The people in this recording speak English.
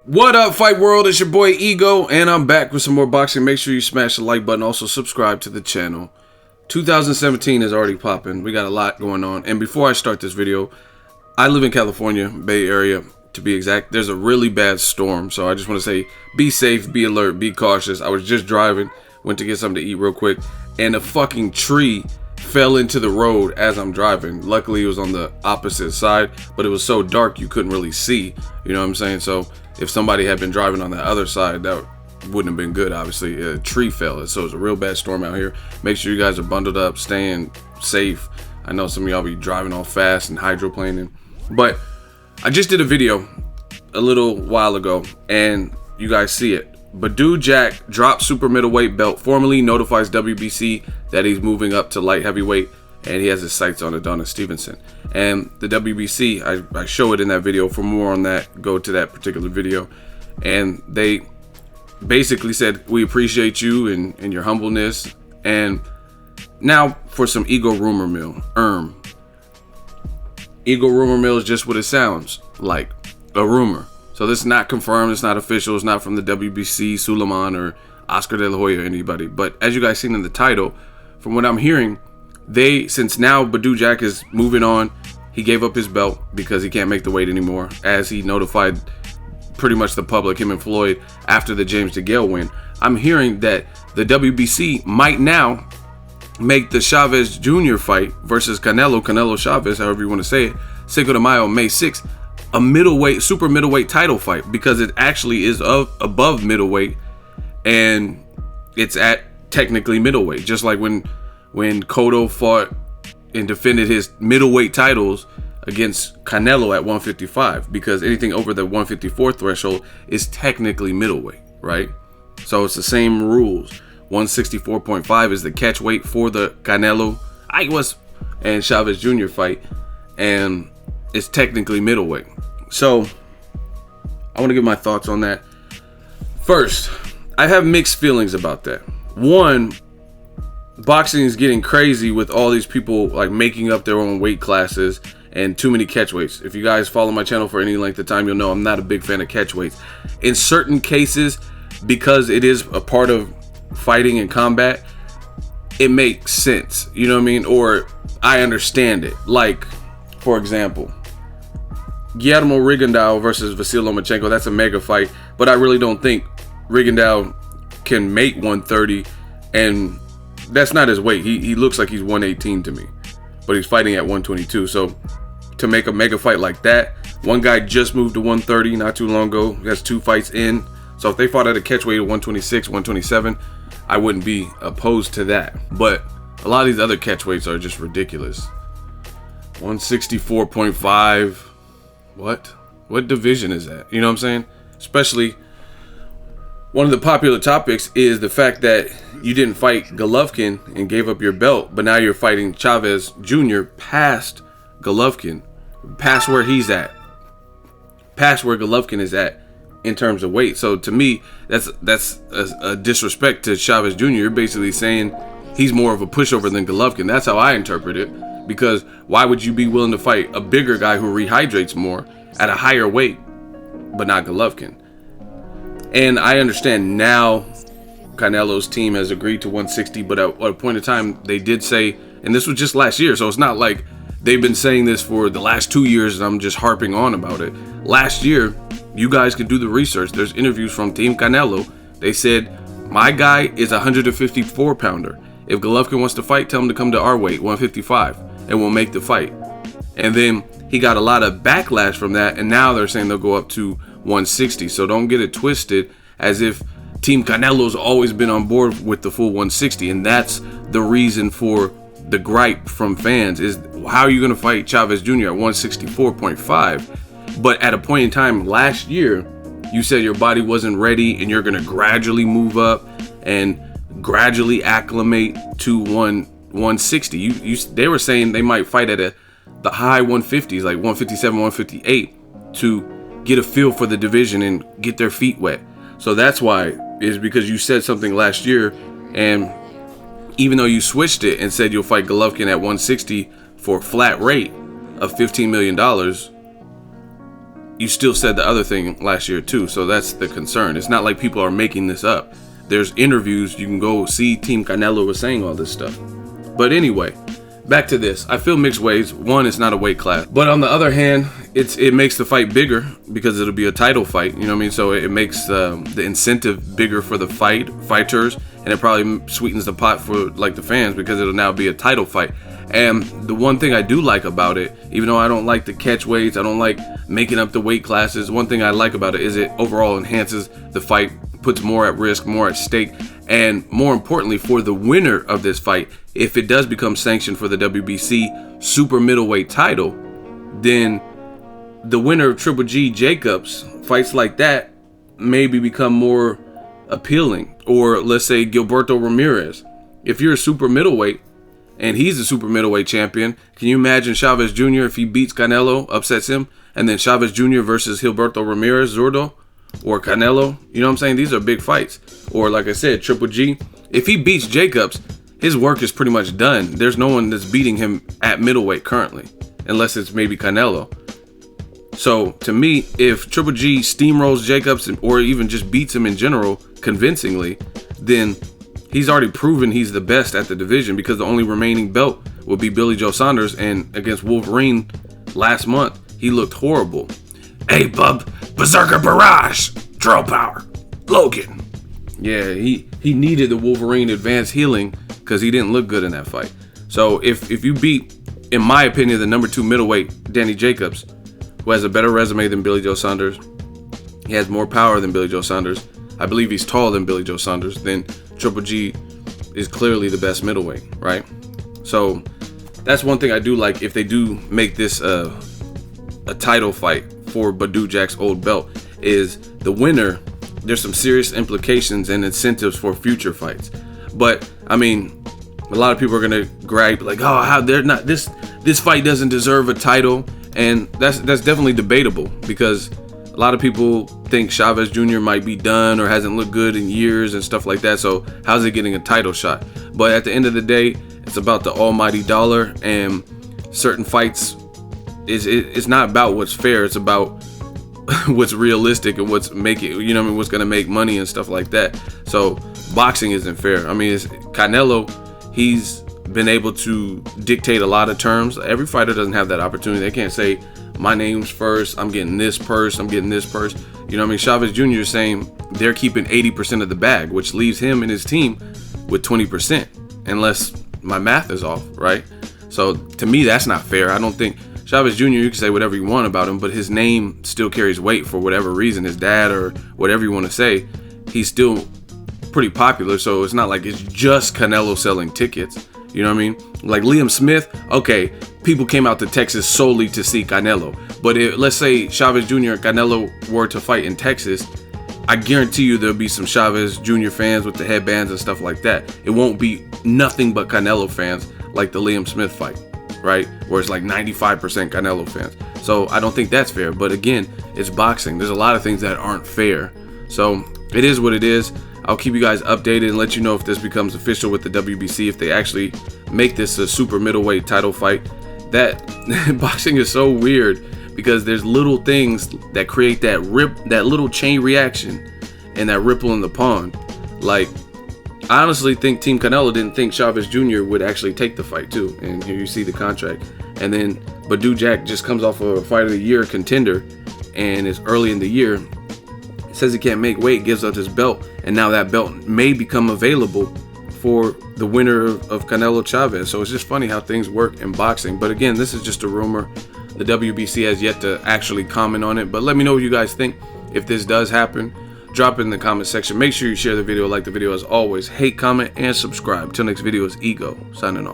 What up, Fight World? It's your boy Ego, and I'm back with some more boxing. Make sure you smash the like button. Also, subscribe to the channel. 2017 is already popping. We got a lot going on. And before I start this video, I live in California, Bay Area, to be exact. There's a really bad storm, so I just want to say, be safe, be alert, be cautious. I was just driving, went to get something to eat real quick, and a fucking tree fell into the road as I'm driving. Luckily, it was on the opposite side, but it was so dark you couldn't really see. You know what I'm saying? So if somebody had been driving on the other side, that wouldn't have been good, obviously. A tree fell, so it's a real bad storm out here. Make sure you guys are bundled up, staying safe. I know some of y'all be driving all fast and hydroplaning, but I just did a video a little while ago, and you guys see it. Badou Jack drops super middleweight belt, formally notifies WBC that he's moving up to light heavyweight, and he has his sights on Adonis Stevenson. And the WBC, I show it in that video. For more on that, go to that particular video. And they basically said, we appreciate you and your humbleness. And now for some ego rumor mill. Ego rumor mill is just what it sounds like, a rumor. So this is not confirmed, it's not official, it's not from the WBC, Suleiman, or Oscar De La Hoya, or anybody. But as you guys seen in the title, from what I'm hearing, since now Badou Jack is moving on, he gave up his belt because he can't make the weight anymore, as he notified pretty much the public, him and Floyd, after the James DeGale win. I'm hearing that the WBC might now make the Chavez Jr. fight versus Canelo Chavez, however you want to say it, Cinco de Mayo, May 6th, a middleweight, super middleweight title fight, because it actually is above middleweight, and it's at technically middleweight, just like when Cotto fought and defended his middleweight titles against Canelo at 155, because anything over the 154 threshold is technically middleweight, right? So it's the same rules. 164.5 is the catch weight for the Canelo Álvarez and Chavez Jr. fight, and it's technically middleweight. So I want to give my thoughts on that. First, I have mixed feelings about that. One, boxing is getting crazy with all these people like making up their own weight classes and too many catch weights. If you guys follow my channel for any length of time, you'll know I'm not a big fan of catch weights. In certain cases, because it is a part of fighting and combat, it makes sense, you know what I mean? Or I understand it. Like, for example, Guillermo Rigondeaux versus Vasyl Lomachenko, that's a mega fight, but I really don't think Rigondeaux can make 130, and that's not his weight. He looks like he's 118 to me, but he's fighting at 122. So to make a mega fight like that, one guy just moved to 130 not too long ago. He has 2 fights in. So if they fought at a catch weight of 126, 127, I wouldn't be opposed to that. But a lot of these other catch weights are just ridiculous. 164.5. What division is that? You know what I'm saying? Especially, one of the popular topics is the fact that you didn't fight Golovkin and gave up your belt, but now you're fighting Chavez Jr. past Golovkin, past where he's at, past where Golovkin is at in terms of weight. So to me, that's a disrespect to Chavez Jr. You're basically saying he's more of a pushover than Golovkin. That's how I interpret it. Because why would you be willing to fight a bigger guy who rehydrates more at a higher weight, but not Golovkin? And I understand now Canelo's team has agreed to 160, but at a point in time, they did say, and this was just last year, so it's not like they've been saying this for the last 2 years and I'm just harping on about it. Last year, you guys can do the research. There's interviews from Team Canelo. They said, my guy is a 154 pounder. If Golovkin wants to fight, tell him to come to our weight, 155. And we'll make the fight. And then he got a lot of backlash from that, and now they're saying they'll go up to 160. So don't get it twisted as if Team Canelo's always been on board with the full 160, and that's the reason for the gripe from fans is, how are you going to fight Chavez Jr. at 164.5? But at a point in time last year, you said your body wasn't ready and you're going to gradually move up and gradually acclimate to 160. They were saying they might fight at the high 150s, like 157, 158, to get a feel for the division and get their feet wet. So that's why, is because you said something last year, and even though you switched it and said you'll fight Golovkin at 160 for a flat rate of $15 million, you still said the other thing last year too. So that's the concern. It's not like people are making this up. There's interviews. You can go see Team Canelo was saying all this stuff. But anyway, back to this. I feel mixed ways. One, it's not a weight class. But on the other hand, it makes the fight bigger because it'll be a title fight. You know what I mean? So it makes the incentive bigger for the fighters. And it probably sweetens the pot for like the fans because it'll now be a title fight. And the one thing I do like about it, even though I don't like the catch weights, I don't like making up the weight classes, one thing I like about it is it overall enhances the fight, puts more at risk, more at stake, and more importantly for the winner of this fight, if it does become sanctioned for the WBC super middleweight title, then the winner of Triple G Jacobs, fights like that maybe become more appealing. Or let's say Gilberto Ramirez. If you're a super middleweight and he's a super middleweight champion, can you imagine Chavez Jr. if he beats Canelo, upsets him, and then Chavez Jr. versus Gilberto Ramirez, Zurdo, or Canelo? You know what I'm saying? These are big fights. Or like I said, Triple G, if he beats Jacobs, his work is pretty much done. There's no one that's beating him at middleweight currently, unless it's maybe Canelo. So to me, if Triple G steamrolls Jacobs or even just beats him in general convincingly, then he's already proven he's the best at the division, because the only remaining belt will be Billy Joe Saunders, and against Wolverine last month, he looked horrible. Hey, bub, Berserker Barrage, Drill Power, Logan. Yeah, he needed the Wolverine advanced healing because he didn't look good in that fight. So if you beat, in my opinion, the number 2 middleweight, Danny Jacobs, who has a better resume than Billy Joe Saunders, he has more power than Billy Joe Saunders, I believe he's taller than Billy Joe Saunders, then Triple G is clearly the best middleweight, right? So that's one thing I do like, if they do make this a title fight for Badou Jack's old belt, is the winner, there's some serious implications and incentives for future fights. But I mean, a lot of people are gonna gripe like, oh, how they're not, this fight doesn't deserve a title, and that's definitely debatable, because a lot of people think Chavez Jr. might be done or hasn't looked good in years and stuff like that. So how's he getting a title shot? But at the end of the day, it's about the almighty dollar, and certain fights it's not about what's fair. It's about what's realistic and what's making, you know what I mean, what's gonna make money and stuff like that. So boxing isn't fair. I mean, it's Canelo, he's been able to dictate a lot of terms. Every fighter doesn't have that opportunity. They can't say, my name's first, I'm getting this purse, I'm getting this purse. You know what I mean? Chavez Jr. is saying they're keeping 80% of the bag, which leaves him and his team with 20%, unless my math is off, right? So to me, that's not fair. I don't think Chavez Jr., you can say whatever you want about him, but his name still carries weight for whatever reason. His dad or whatever you want to say, he's still pretty popular. So it's not like it's just Canelo selling tickets. You know what I mean? Like Liam Smith, okay, people came out to Texas solely to see Canelo. But let's say Chavez Jr. and Canelo were to fight in Texas, I guarantee you there'll be some Chavez Jr. fans with the headbands and stuff like that. It won't be nothing but Canelo fans like the Liam Smith fight, right? Where it's like 95% Canelo fans. So I don't think that's fair. But again, it's boxing. There's a lot of things that aren't fair. So it is what it is. I'll keep you guys updated and let you know if this becomes official with the WBC, if they actually make this a super middleweight title fight. That boxing is so weird, because there's little things that create that little chain reaction and that ripple in the pond. Like, I honestly think Team Canelo didn't think Chavez Jr. would actually take the fight too. And here you see the contract. And then Badou Jack just comes off of a Fight of the Year contender, and it's early in the year. Says he can't make weight, gives up his belt, and now that belt may become available for the winner of Canelo Chavez. So it's just funny how things work in boxing. But again, this is just a rumor. The WBC has yet to actually comment on it. But let me know what you guys think. If this does happen, drop it in the comment section. Make sure you share the video, like the video as always. Hate, comment, and subscribe. Till next video is Ego, signing off.